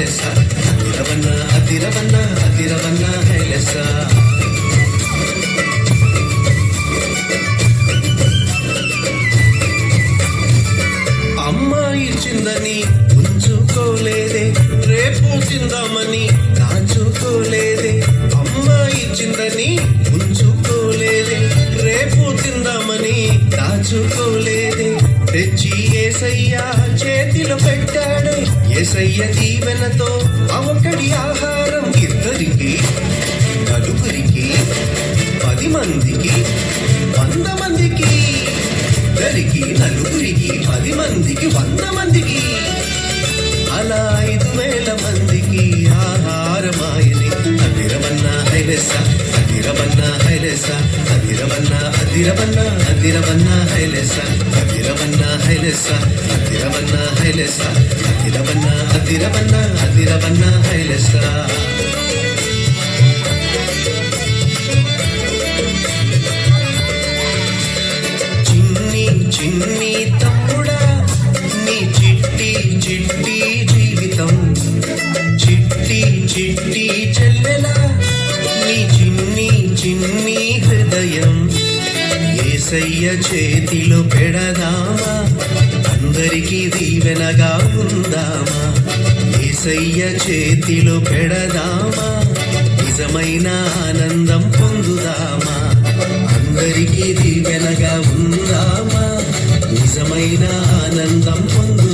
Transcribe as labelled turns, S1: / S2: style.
S1: హైలెస అదిరవన్న అదిరవన్న అదిరవన్న హైలెస అమ్మాయి ఇచ్చిందని ఉంచుకోలేదే రేపు తిందామని దాచుకోలేదే అమ్మాయి ఇచ్చిందని ఉంచుకోలేదే రేపు తిందామని దాచుకోలేదే తెచ్చి యేసయ్య చేతిలో పెట్టాడే యేసయ్య దీవెనతో అవకడి ఆహారం ఇద్దరికి నలుగురికి 10 మందికి 100 మందికి ఇద్దరికి నలుగురికి 10 మందికి 100 మందికి అలా 5,000 మందికి ఆహారమాయని అదిరవన్న హైలెస అదిరవన్న హైలెస అదిరవన్న అదిరవన్న అదిరవన్న హైలెస అదిరవన్న హైలెస అదిరవన్న హైలెస అదిరవన్న అదిరవన్న అదిరవన్న హైలెస చిన్ని తమ్ముడా నీ చిట్టి చిట్టి జీవితం చిట్టి చిట్టి చెల్లెలా నీ చిన్ని చిన్ని హృదయం యేసయ్య చేతిలో పెడదామా అందరికీ దీవెనగా ఉందామా యేసయ్య చేతిలో పెడదామా నిజమైన ఆనందం పొందుదామా అందరికీ దీవెనగా ఉందామా నిజమైన ఆనందం పొందు